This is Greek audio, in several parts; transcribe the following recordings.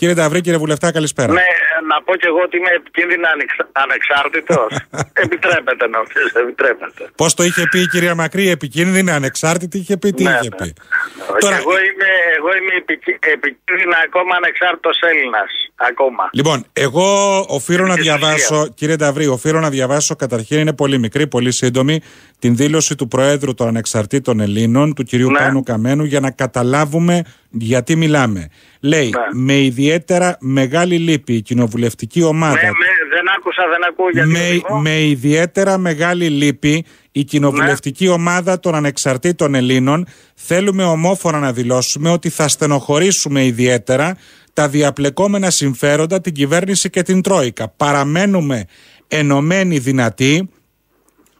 Κύριε Νταβρή, κύριε Βουλευτά, καλησπέρα. Ναι, να πω και εγώ ότι είμαι επικίνδυνα ανεξάρτητος. Επιτρέπεται νομίζω, επιτρέπεται. Πώς το είχε πει η κυρία Μακρύ, επικίνδυνα ανεξάρτητη, είχε πει, τι είχε πει. Τώρα... Εγώ είμαι επικίνδυνα ακόμα ανεξάρτητος Έλληνας. Ακόμα. Λοιπόν, εγώ οφείλω να διαβάσω, κύριε Νταβρή, οφείλω να διαβάσω καταρχήν, είναι πολύ μικρή, πολύ σύντομη, την δήλωση του Προέδρου των Ανεξαρτήτων Ελλήνων, του κυρίου Πάνου Καμένου, για να καταλάβουμε γιατί μιλάμε. Λέει, με ιδιαίτερα μεγάλη λύπη η κοινοβουλευτική ομάδα... δεν ακούω με ιδιαίτερα μεγάλη λύπη η κοινοβουλευτική ομάδα των Ανεξαρτήτων Ελλήνων θέλουμε ομόφωνα να δηλώσουμε ότι θα στενοχωρήσουμε ιδιαίτερα τα διαπλεκόμενα συμφέροντα, την κυβέρνηση και την Τρόικα. Παραμένουμε ενωμένοι δυνατοί,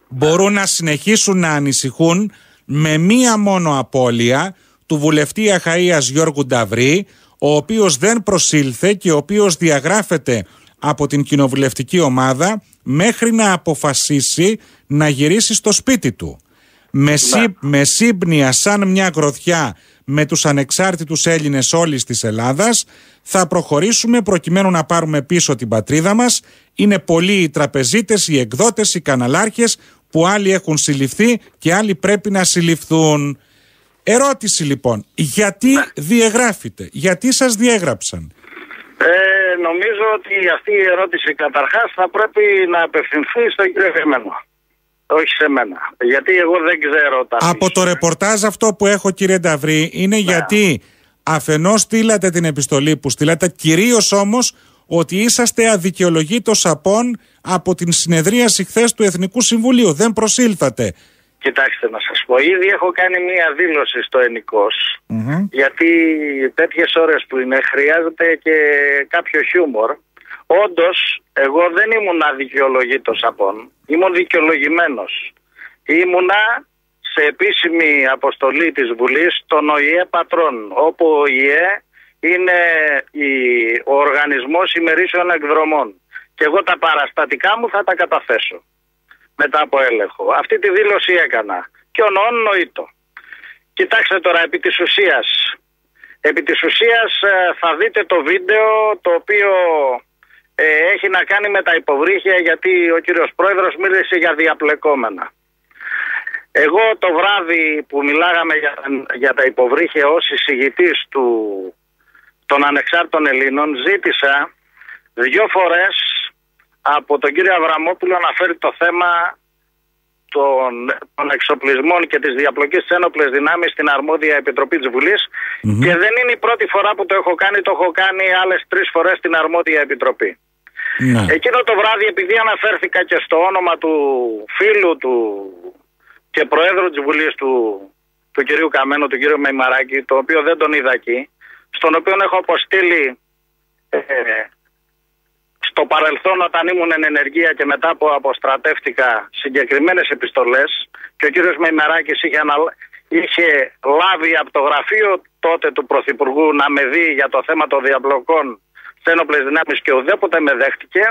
μπορούν να συνεχίσουν να ανησυχούν με μία μόνο απώλεια του βουλευτή Αχαΐας Γιώργου Νταβρή, ο οποίος δεν προσήλθε και ο οποίος διαγράφεται από την κοινοβουλευτική ομάδα μέχρι να αποφασίσει να γυρίσει στο σπίτι του. Με σύμπνοια σαν μια γροθιά με τους ανεξάρτητους Έλληνες όλης της Ελλάδας θα προχωρήσουμε προκειμένου να πάρουμε πίσω την πατρίδα μας. Είναι πολλοί οι τραπεζίτες, οι εκδότες, οι καναλάρχες που άλλοι έχουν συλληφθεί και άλλοι πρέπει να συλληφθούν. Ερώτηση λοιπόν, γιατί διαγράφετε, γιατί σας διέγραψαν? Νομίζω ότι αυτή η ερώτηση καταρχάς θα πρέπει να απευθυνθεί στον κύριο Καμένο. Όχι σε μένα. Γιατί εγώ δεν ξέρω τα... Από το ρεπορτάζ αυτό που έχω, κύριε Νταβρή, είναι γιατί αφενός στείλατε την επιστολή που στείλατε, κυρίως όμως ότι είσαστε αδικαιολογήτως απόν από την συνεδρίαση χθες του Εθνικού Συμβουλίου. Δεν προσήλθατε. Κοιτάξτε να σας πω, ήδη έχω κάνει μία δήλωση στο ΕΝΙΚΟΣ, γιατί τέτοιες ώρες που είναι χρειάζεται και κάποιο χιούμορ. Όντως, εγώ δεν ήμουν αδικαιολογήτως απόν, ήμουν δικαιολογημένος. Ήμουνα σε επίσημη αποστολή της Βουλής στον ΟΗΕ Πατρών, όπου ο ΟΗΕ είναι ο Οργανισμός Ημερήσεων Εκδρομών. Και εγώ τα παραστατικά μου θα τα καταθέσω μετά από έλεγχο. Αυτή τη δήλωση έκανα και ονόων νοήτο. Κοιτάξτε τώρα, επί της ουσίας θα δείτε το βίντεο το οποίο έχει να κάνει με τα υποβρύχια, γιατί ο κύριος Πρόεδρος μίλησε για διαπλεκόμενα. Εγώ το βράδυ που μιλάγαμε για τα υποβρύχια ως εισηγητής των Ανεξάρτητων Ελλήνων, ζήτησα 2 φορές από τον κύριο Αβραμόπουλο να φέρει το θέμα των εξοπλισμών και της διαπλοκής της ένοπλες δυνάμεις στην αρμόδια επιτροπή της Βουλής, και δεν είναι η πρώτη φορά που το έχω κάνει, το έχω κάνει άλλες 3 φορές στην αρμόδια επιτροπή. Εκείνο το βράδυ, επειδή αναφέρθηκα και στο όνομα του φίλου του και προέδρου της Βουλής του κυρίου Καμένου, του κύριου Μεϊμαράκη, το οποίο δεν τον είδα εκεί, στον οποίο έχω αποστείλει στο παρελθόν όταν ήμουν εν ενεργεία και μετά που αποστρατεύτηκα συγκεκριμένες επιστολές, και ο κύριος Μεϊμαράκης είχε λάβει από το γραφείο τότε του Πρωθυπουργού να με δει για το θέμα των διαπλοκών στις ένοπλες δυνάμεις και ουδέποτε με δέχτηκε.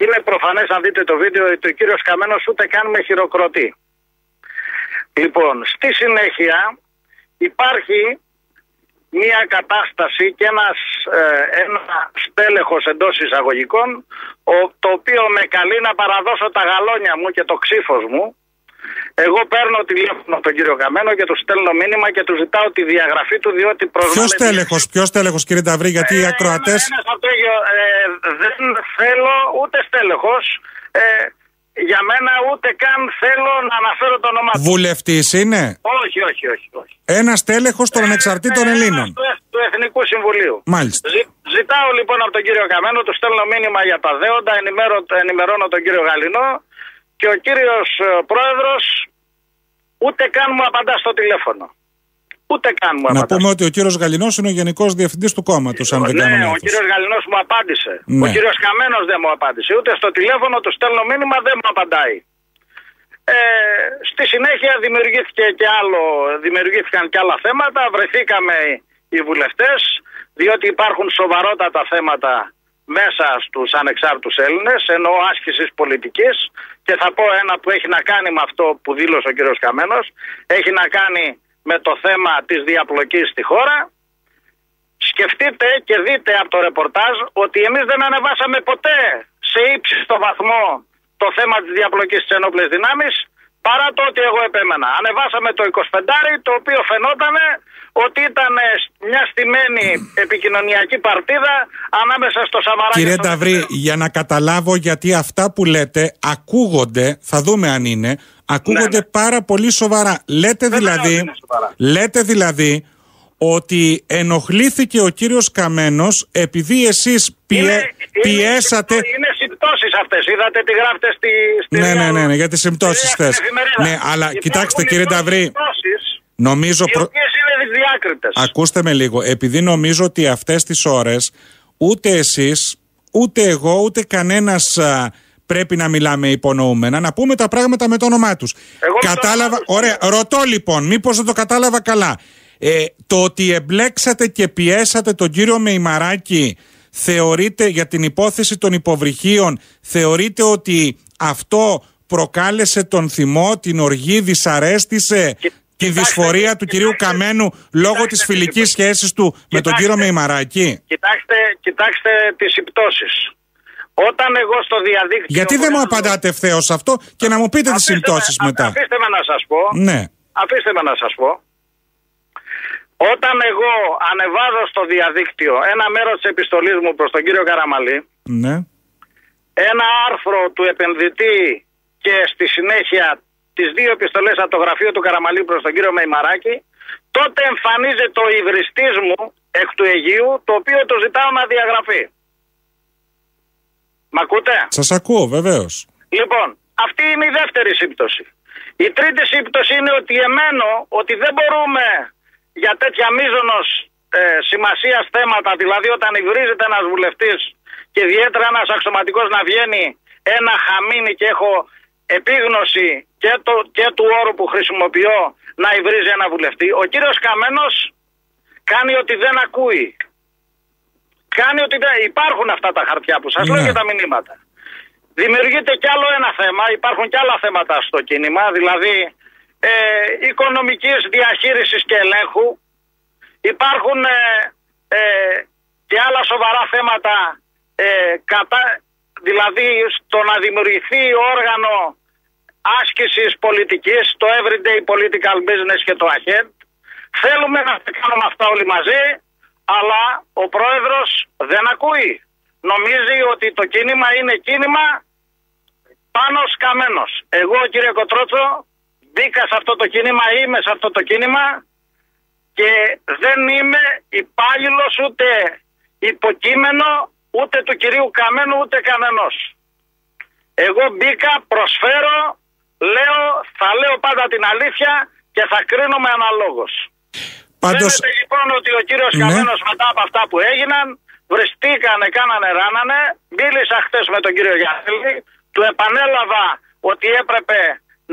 Είναι προφανές, αν δείτε το βίντεο, ότι ο κύριος Καμένος ούτε καν με χειροκροτεί. Λοιπόν, στη συνέχεια υπάρχει μία κατάσταση και ένα στέλεχος εντός εισαγωγικών, το οποίο με καλεί να παραδώσω τα γαλόνια μου και το ξύφος μου. Εγώ παίρνω τηλέφωνο τον κύριο Καμένο και του στέλνω μήνυμα και του ζητάω τη διαγραφή του, διότι προσβάλλεται. Ποιος στέλεχος κύριε Νταβρή, γιατί οι ακροατές... Δεν θέλω ούτε στέλεχος. Για μένα ούτε καν θέλω να αναφέρω το όνομά του. Βουλευτής είναι? Όχι. Ένας τέλεχος των Ανεξαρτήτων Ελλήνων. Του Εθνικού Συμβουλίου. Μάλιστα. Ζητάω λοιπόν από τον κύριο Καμένο, του στέλνω μήνυμα για τα δέοντα, ενημερώνω τον κύριο Γαλινό, και ο κύριος Πρόεδρος ούτε καν μου απαντά στο τηλέφωνο. Ούτε καν μου απαντά. Να πούμε ότι ο κύριος Γαλινός είναι ο Γενικός Διευθυντής του κόμματος, αν δεν κάνω λάθος. Ο κύριος Γαλινός μου απάντησε. Ο κύριος Καμένος δεν μου απάντησε. Ούτε στο τηλέφωνο του στέλνω μήνυμα, δεν μου απαντάει. Στη συνέχεια δημιουργήθηκαν και άλλα θέματα. Βρεθήκαμε οι βουλευτές, διότι υπάρχουν σοβαρότατα θέματα μέσα στους ανεξάρτητους Έλληνες, εννοώ άσκησης πολιτικής, και θα πω ένα που έχει να κάνει με αυτό που δήλωσε ο κύριος Καμένος, έχει να κάνει με το θέμα της διαπλοκής στη χώρα. σκεφτείτε και δείτε από το ρεπορτάζ ότι εμείς δεν ανεβάσαμε ποτέ σε ύψιστο βαθμό το θέμα της διαπλοκής της ενόπλες δυνάμεις, παρά το ότι εγώ επέμενα. Ανεβάσαμε το 25, το οποίο φαινόταν ότι ήταν μια στημένη επικοινωνιακή παρτίδα ανάμεσα στο Σαμαρά. Κύριε Νταβρή, για να καταλάβω, γιατί αυτά που λέτε ακούγονται, θα δούμε αν είναι, ακούγονται πάρα πολύ σοβαρά. Λέτε δηλαδή ότι ενοχλήθηκε ο κύριος Καμένος επειδή εσείς πιέσατε... Είναι συμπτώσεις αυτές, είδατε τι γράφετε στη... Ναι, για τις συμπτώσεις θες. Ναι, αλλά κοιτάξτε κύριε Νταβρή, νομίζω... Οι οποίες είναι διάκριτες. Ακούστε με λίγο, επειδή νομίζω ότι αυτές τις ώρες ούτε εσείς, ούτε εγώ, ούτε κανένας... πρέπει να μιλάμε υπονοούμενα, να πούμε τα πράγματα με το όνομά τους. Κατάλαβα, ωραία, ρωτώ λοιπόν, μήπως δεν το κατάλαβα καλά. Το ότι εμπλέξατε και πιέσατε τον κύριο Μεϊμαράκη, θεωρείτε, για την υπόθεση των υποβρυχίων, θεωρείτε ότι αυτό προκάλεσε τον θυμό, την οργή, δυσαρέστησε τη δυσφορία του κυρίου Καμένου λόγω της φιλικής σχέσης του με τον κύριο Μεϊμαράκη? Κοιτάξτε τις συμπτώσεις. Όταν εγώ στο διαδίκτυο... Γιατί δεν μου απαντάτε ευθέως αυτό και να μου πείτε τις συμπτώσεις μετά? Αφήστε με να σας πω. Ναι. Αφήστε με να σας πω. Όταν εγώ ανεβάζω στο διαδίκτυο ένα μέρος της επιστολής μου προς τον κύριο Καραμαλή, ναι, ένα άρθρο του επενδυτή και στη συνέχεια τις δύο επιστολές από το γραφείο του Καραμαλή προς τον κύριο Μεϊμαράκη, τότε εμφανίζεται ο υβριστής μου εκ του Αιγείου, το οποίο το ζητάω να διαγραφεί. Μ' ακούτε? Σας ακούω, βεβαίως. Λοιπόν, αυτή είναι η δεύτερη σύμπτωση. Η τρίτη σύμπτωση είναι ότι εμένω ότι δεν μπορούμε για τέτοια μείζωνος σημασίας θέματα, δηλαδή όταν υβρίζεται ένας βουλευτής και ιδιαίτερα ένας αξιωματικός να βγαίνει ένα χαμίνι, και έχω επίγνωση και του όρου που χρησιμοποιώ, να υβρίζει ένα βουλευτή. Ο κύριος Καμένος κάνει ότι δεν ακούει. Κάνει ότι υπάρχουν αυτά τα χαρτιά που σας λέω και τα μηνύματα. Δημιουργείται κι άλλο ένα θέμα, υπάρχουν κι άλλα θέματα στο κίνημα, δηλαδή οικονομικής διαχείρισης και ελέγχου. Υπάρχουν και άλλα σοβαρά θέματα, δηλαδή στο να δημιουργηθεί όργανο άσκησης πολιτικής, το Everyday Political Business και το AHEAD. Θέλουμε να τα κάνουμε αυτά όλοι μαζί, αλλά ο πρόεδρος δεν ακούει. Νομίζει ότι το κίνημα είναι κίνημα πάνω Καμένος. Εγώ, κύριε Κοτρότσο, μπήκα σε αυτό το κίνημα, είμαι σε αυτό το κίνημα και δεν είμαι υπάλληλος ούτε υποκείμενο ούτε του κυρίου Καμένου ούτε κανενός. Εγώ μπήκα, προσφέρω, θα λέω πάντα την αλήθεια και θα κρίνομαι αναλόγως. Φαίνεται λοιπόν ότι ο κύριος Καμένος μετά από αυτά που έγιναν βριστήκανε, κάνανε, ράνανε. Μίλησα χτες με τον κύριο Γιάννη, του επανέλαβα ότι έπρεπε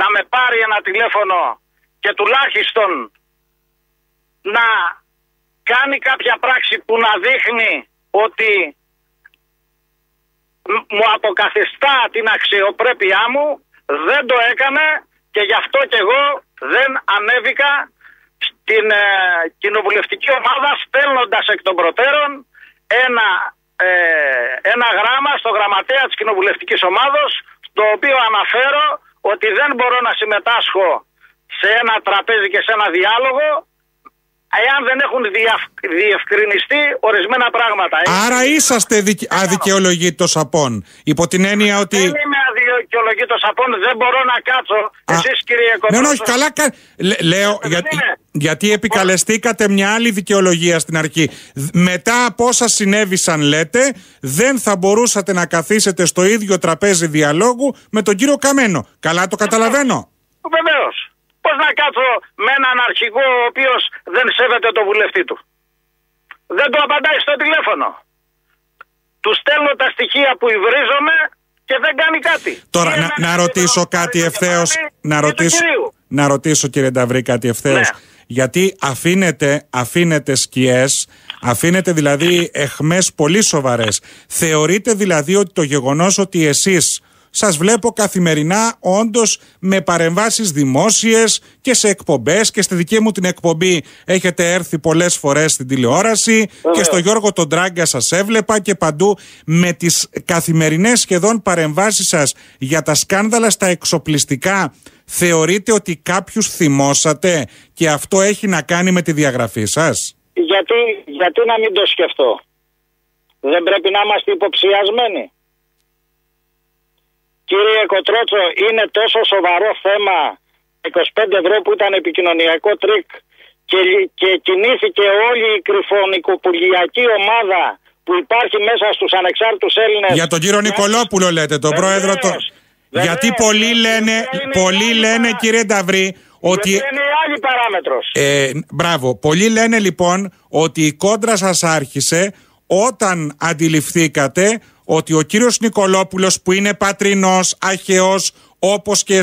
να με πάρει ένα τηλέφωνο και τουλάχιστον να κάνει κάποια πράξη που να δείχνει ότι μου αποκαθιστά την αξιοπρέπειά μου. Δεν το έκανε και γι' αυτό και εγώ δεν ανέβηκα στην κοινοβουλευτική ομάδα, στέλνοντας εκ των προτέρων ένα γράμμα στο γραμματέα της κοινοβουλευτικής ομάδος, στο οποίο αναφέρω ότι δεν μπορώ να συμμετάσχω σε ένα τραπέζι και σε ένα διάλογο εάν δεν έχουν διευκρινιστεί ορισμένα πράγματα. Άρα είσαστε αδικαιολογήτος απόν, υπό την έννοια ότι... Δεν είμαι αδικαιολογήτος απόν, δεν μπορώ να κάτσω. Εσείς, κύριε Κοντρότσο... Ναι, όχι, καλά. Λέω, γιατί επικαλεστήκατε μια άλλη δικαιολογία στην αρχή. Μετά από όσα συνέβησαν, λέτε, δεν θα μπορούσατε να καθίσετε στο ίδιο τραπέζι διαλόγου με τον κύριο Καμένο. Καλά το καταλαβαίνω? Βεβαίως. Πώς να κάτσω με έναν αρχηγό ο οποίος δεν σέβεται το βουλευτή του? Δεν του απαντάει στο τηλέφωνο. Του στέλνω τα στοιχεία που υβρίζομαι και δεν κάνει κάτι. Τώρα να ρωτήσω κάτι ευθέως. Να ρωτήσω, κύριε Νταβρή, κάτι ευθέως. Ναι. Γιατί αφήνετε σκιές, αφήνετε δηλαδή αιχμές πολύ σοβαρές. Θεωρείτε δηλαδή ότι το γεγονός ότι εσείς σας βλέπω καθημερινά όντως με παρεμβάσεις δημόσιες και σε εκπομπές, και στη δική μου την εκπομπή έχετε έρθει πολλές φορές στην τηλεόραση και στο Γιώργο τον Τράγκα σας έβλεπα και παντού, με τις καθημερινές σχεδόν παρεμβάσεις σας για τα σκάνδαλα στα εξοπλιστικά. Θεωρείτε ότι κάποιους θυμώσατε και αυτό έχει να κάνει με τη διαγραφή σας? Γιατί να μην το σκεφτώ? Δεν πρέπει να είμαστε υποψιασμένοι? Κύριε Κοτρότσο, είναι τόσο σοβαρό θέμα 25 ευρώ που ήταν επικοινωνιακό τρίκ και κινήθηκε όλη η κρυφονικοπουργιακή ομάδα που υπάρχει μέσα στους ανεξάρτητους Έλληνες? Για τον κύριο Νικολόπουλο λέτε, τον πρόεδρο του. Γιατί πολλοί λένε κύριε Νταβρή ότι είναι άλλη παράμετρος. Μπράβο. Πολλοί λένε λοιπόν ότι η κόντρα σας άρχισε όταν αντιληφθήκατε ότι ο κύριος Νικολόπουλος, που είναι πατρινός, αχαιός, όπως και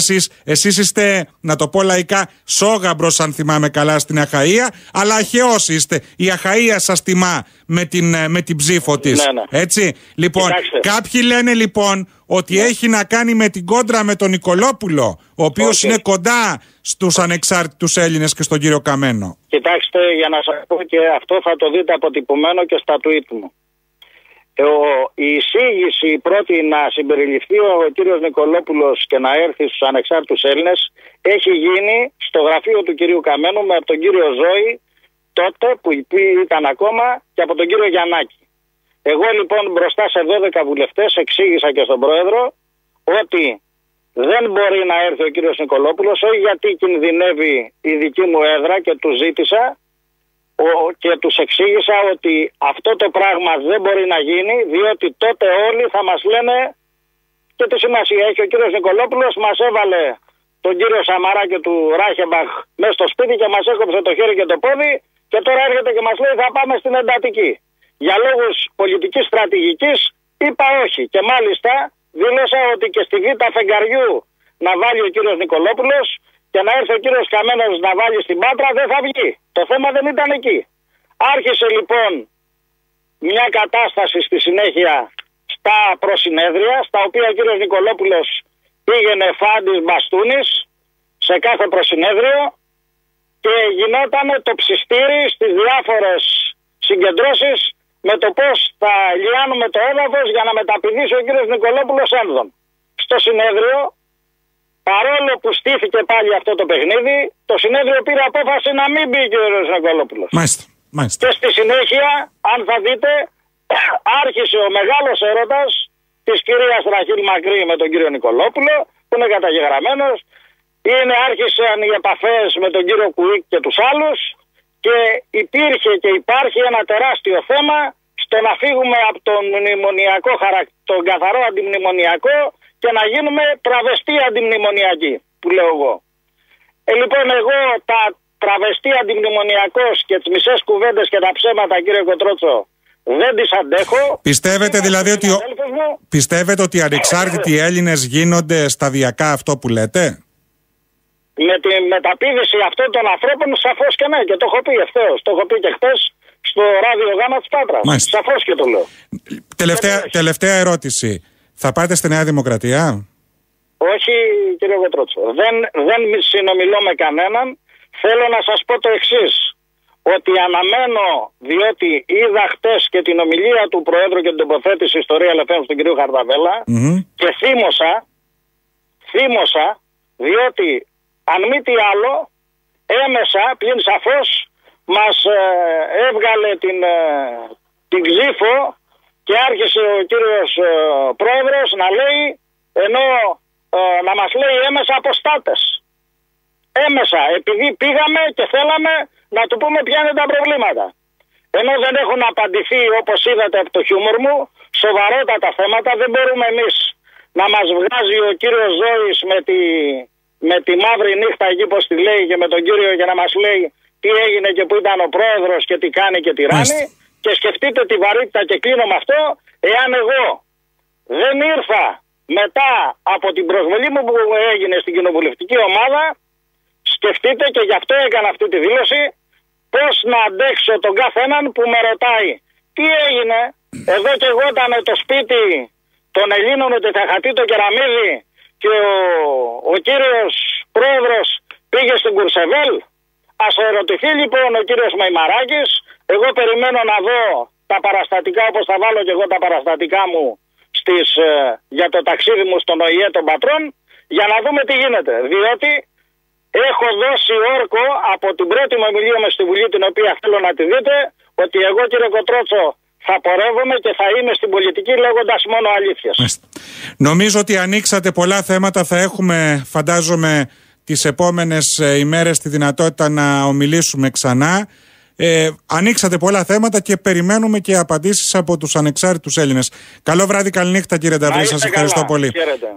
εσείς είστε, να το πω λαϊκά, σόγαμπρος αν θυμάμαι καλά στην Αχαΐα, αλλά αχαιός είστε. Η Αχαΐα σας τιμά με την ψήφο της. Ναι. Έτσι. Λοιπόν, κάποιοι λένε λοιπόν ότι έχει να κάνει με την κόντρα με τον Νικολόπουλο, ο οποίος είναι κοντά στους ανεξάρτητους Έλληνες και στον κύριο Καμένο. Κοιτάξτε, για να σας πω, και αυτό θα το δείτε αποτυπωμένο και στα tweet μου. Η εισήγηση πρώτη να συμπεριληφθεί ο κύριος Νικολόπουλος και να έρθει στους ανεξάρτητους Έλληνες έχει γίνει στο γραφείο του κυρίου Καμένου με τον κύριο Ζώη τότε που ήταν ακόμα και από τον κύριο Γιαννάκη. Εγώ λοιπόν μπροστά σε 12 βουλευτές εξήγησα και στον πρόεδρο ότι δεν μπορεί να έρθει ο κύριος Νικολόπουλος, όχι γιατί κινδυνεύει η δική μου έδρα και του ζήτησα και τους εξήγησα ότι αυτό το πράγμα δεν μπορεί να γίνει, διότι τότε όλοι θα μας λένε, και τι σημασία έχει, ο κύριος Νικολόπουλος μας έβαλε τον κύριο Σαμαρά και του Ράχεμπαχ μέσα στο σπίτι και μας έκοψε το χέρι και το πόδι και τώρα έρχεται και μας λέει θα πάμε στην εντατική. Για λόγους πολιτικής στρατηγικής είπα όχι, και μάλιστα δήλωσα ότι και στη Β' Φεγγαριού να βάλει ο κύριος Νικολόπουλος και να έρθει ο κύριος Καμένος να βάλει στην Πάτρα δεν θα βγει. Το θέμα δεν ήταν εκεί. Άρχισε λοιπόν μια κατάσταση στη συνέχεια στα προσυνέδρια, στα οποία ο κύριος Νικολόπουλος πήγαινε φάντης μπαστούνης σε κάθε προσυνέδριο και γινόταν το ψιστήρι στις διάφορες συγκεντρώσεις με το πώς θα λιάνουμε το έδαφος για να μεταπηδήσει ο κύριος Νικολόπουλος ένδον. Στο συνέδριο, παρόλο που στήθηκε πάλι αυτό το παιχνίδι, το συνέδριο πήρε απόφαση να μην μπει ο κύριος Νικολόπουλος. Μάλιστα. Και στη συνέχεια, αν θα δείτε, άρχισε ο μεγάλος έρωτας της κυρίας Ραχήλ Μακρύ με τον κύριο Νικολόπουλο, που είναι καταγεγραμμένος. Άρχισαν οι επαφές με τον κύριο Κουίκ και τους άλλους και υπήρχε και υπάρχει ένα τεράστιο θέμα στο να φύγουμε από τον μνημονιακό τον καθαρό αντιμνημονιακό και να γίνουμε τραβεστή αντιμνημονιακή, που λέω εγώ. Λοιπόν, εγώ τα τραβεστή αντιμνημονιακός και τις μισές κουβέντες και τα ψέματα, κύριε Κοτρότσο, δεν τις αντέχω. Πιστεύετε δηλαδή ότι οι ανεξάρτητοι Έλληνες γίνονται σταδιακά αυτό που λέτε? Με τη μεταπήδηση αυτών των ανθρώπων σαφώς και ναι, και το έχω πει ευθέως. Το έχω πει και χτες στο ραδιογάμα της Πάτρας. Σαφώς και το λέω. Τελευταία ερώτηση. Θα πάτε στη Νέα Δημοκρατία? Όχι, κύριε Κοτρότσο. Δεν συνομιλώ με κανέναν. Θέλω να σας πω το εξής. Ότι αναμένω, διότι είδα χτες και την ομιλία του Προέδρου και την τοποθέτηση ιστορία ελευθέρων στον κύριο Χαρδαβέλα και θύμωσα, διότι αν μη τι άλλο, έμεσα, πλην σαφώς, μας έβγαλε την ψήφο και άρχισε ο κύριος Πρόεδρος να λέει, ενώ να μας λέει έμεσα αποστάτες. Έμεσα, επειδή πήγαμε και θέλαμε να του πούμε ποια είναι τα προβλήματα. Ενώ δεν έχουν απαντηθεί, όπως είδατε από το χιούμορ μου, σοβαρότατα θέματα, δεν μπορούμε εμείς να μας βγάζει ο κύριος Ζώης με τη μαύρη νύχτα εκεί πως τη λέει και με τον κύριο για να μας λέει τι έγινε και που ήταν ο πρόεδρος και τι κάνει και τι ράνει. Και σκεφτείτε τη βαρύτητα και κλείνω με αυτό, εάν εγώ δεν ήρθα μετά από την προσβολή μου που έγινε στην κοινοβουλευτική ομάδα, σκεφτείτε, και γι' αυτό έκανα αυτή τη δήλωση, πώς να αντέξω τον καθέναν που με ρωτάει τι έγινε, εδώ και εγώ ήταν το σπίτι των Ελλήνων ότι θα χαθεί το κεραμίδι και ο κύριος πρόεδρος πήγε στην Κουρσεβέλ? Ας ερωτηθεί λοιπόν ο κύριος Μεϊμαράκης. Εγώ περιμένω να δω τα παραστατικά, όπως θα βάλω και εγώ τα παραστατικά μου για το ταξίδι μου στον ΟΗΕ των Πατρών, για να δούμε τι γίνεται. Διότι έχω δώσει όρκο από την πρώτη μου ομιλία με στη Βουλή, την οποία θέλω να τη δείτε, ότι εγώ, κύριε Κοτρότσο, θα πορεύομαι και θα είμαι στην πολιτική λέγοντας μόνο αλήθειες. Νομίζω ότι ανοίξατε πολλά θέματα. Θα έχουμε, φαντάζομαι, τις επόμενες ημέρες τη δυνατότητα να ομιλήσουμε ξανά. Ανοίξατε πολλά θέματα και περιμένουμε και απαντήσεις από τους ανεξάρτητους Έλληνες. Καλό βράδυ, καληνύχτα κύριε Νταβρή, σας ευχαριστώ πολύ. Χαίρετε.